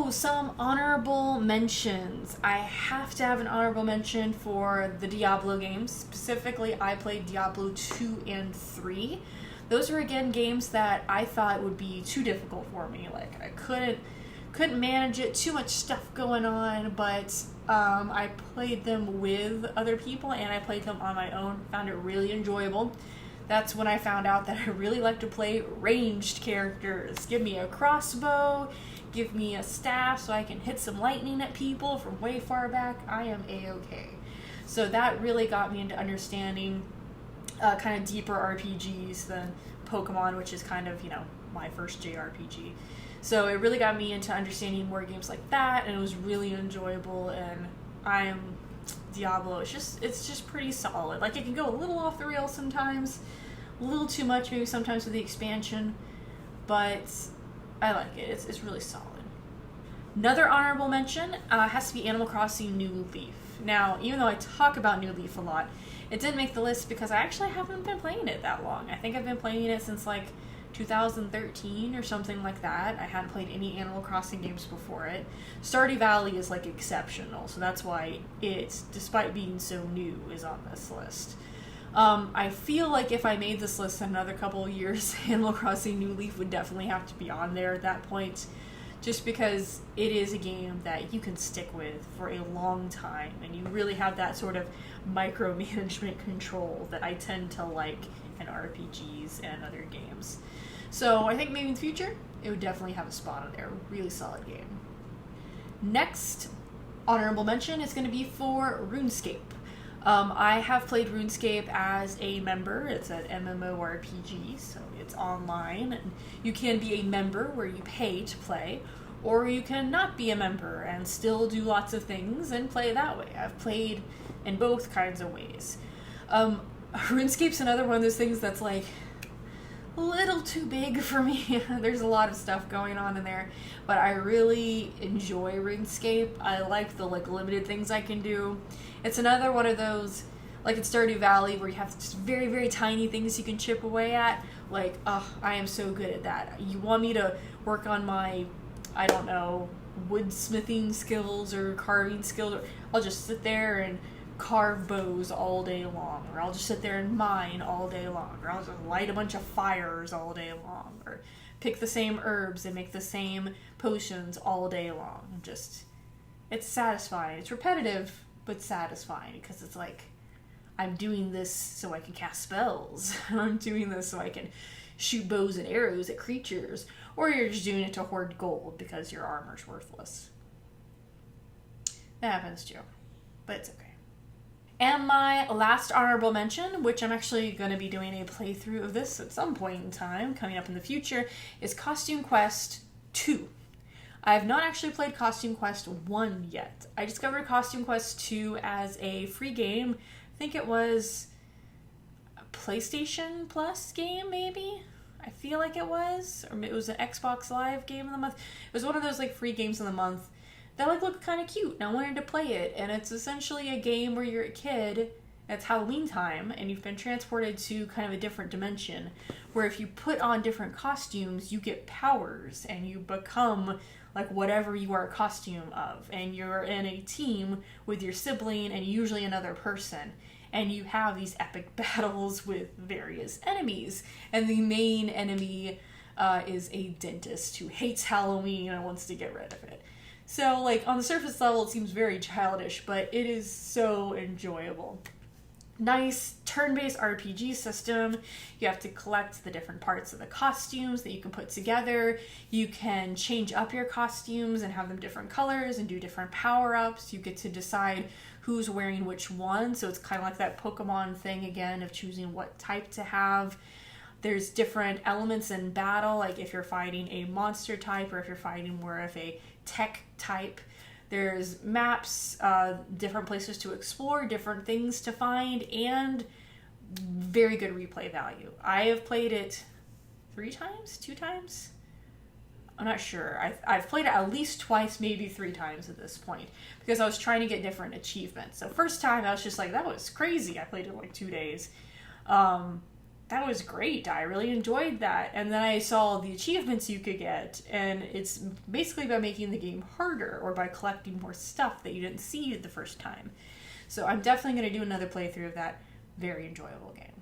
So, some honorable mentions. I have to have an honorable mention for the Diablo games. Specifically, I played Diablo 2 and 3. Those were, again, games that I thought would be too difficult for me. Like, I couldn't manage it, too much stuff going on, but I played them with other people, and I played them on my own. Found it really enjoyable. That's when I found out that I really like to play ranged characters. Give me a crossbow, give me a staff so I can hit some lightning at people from way far back. I am A-okay. So that really got me into understanding kind of deeper RPGs than Pokemon, which is kind of, my first JRPG. So it really got me into understanding more games like that, and it was really enjoyable, and Diablo, it's just pretty solid. Like, it can go a little off the rails sometimes, a little too much maybe sometimes with the expansion, but I like it. It's really solid. Another honorable mention has to be Animal Crossing New Leaf. Now, even though I talk about New Leaf a lot, it didn't make the list because I actually haven't been playing it that long. I think I've been playing it since like 2013 or something like that. I hadn't played any Animal Crossing games before it. Stardew Valley is like exceptional, so that's why it, despite being so new, is on this list. I feel like if I made this list in another couple of years, Animal Crossing New Leaf would definitely have to be on there at that point, just because it is a game that you can stick with for a long time, and you really have that sort of micromanagement control that I tend to like in RPGs and other games. So I think maybe in the future, it would definitely have a spot on there. Really solid game. Next honorable mention is going to be for RuneScape. I have played RuneScape as a member. It's an MMORPG, so it's online. And you can be a member where you pay to play, or you can not be a member and still do lots of things and play that way. I've played in both kinds of ways. RuneScape's another one of those things that's like a little too big for me. There's a lot of stuff going on in there, but I really enjoy RuneScape. I like the limited things I can do. It's another one of those, like in Stardew Valley, where you have just very, very tiny things you can chip away at. Like, I am so good at that. You want me to work on my, I don't know, woodsmithing skills or carving skills, or I'll just sit there and carve bows all day long, or I'll just sit there and mine all day long, or I'll just light a bunch of fires all day long, or pick the same herbs and make the same potions all day long. It's satisfying. It's repetitive, but satisfying, because it's like, I'm doing this so I can cast spells. I'm doing this so I can shoot bows and arrows at creatures, or you're just doing it to hoard gold because your armor's worthless. That happens too, but it's okay. And my last honorable mention, which I'm actually going to be doing a playthrough of this at some point in time, coming up in the future, is Costume Quest 2. I have not actually played Costume Quest 1 yet. I discovered Costume Quest 2 as a free game. I think it was a PlayStation Plus game, maybe? I feel like it was. Or it was an Xbox Live game of the month. It was one of those free games of the month that looked kind of cute, and I wanted to play it. And it's essentially a game where you're a kid, it's Halloween time, and you've been transported to kind of a different dimension, where if you put on different costumes, you get powers, and you become whatever you are a costume of. And you're in a team with your sibling and usually another person, and you have these epic battles with various enemies. And the main enemy is a dentist who hates Halloween and wants to get rid of it. So, on the surface level, it seems very childish, but it is so enjoyable. Nice turn-based RPG system. You have to collect the different parts of the costumes that you can put together. You can change up your costumes and have them different colors and do different power-ups. You get to decide who's wearing which one, so it's kind of like that Pokemon thing again of choosing what type to have. There's different elements in battle, like if you're fighting a monster type or if you're fighting more of a tech type. There's maps, different places to explore, different things to find, and very good replay value. I have played it 2 times? I'm not sure. I've played it at least twice, maybe 3 times at this point, because I was trying to get different achievements. So first time, I was just like, that was crazy. I played it in 2 days. that was great. I really enjoyed that. And then I saw the achievements you could get, and it's basically by making the game harder or by collecting more stuff that you didn't see the first time. So I'm definitely going to do another playthrough of that very enjoyable game.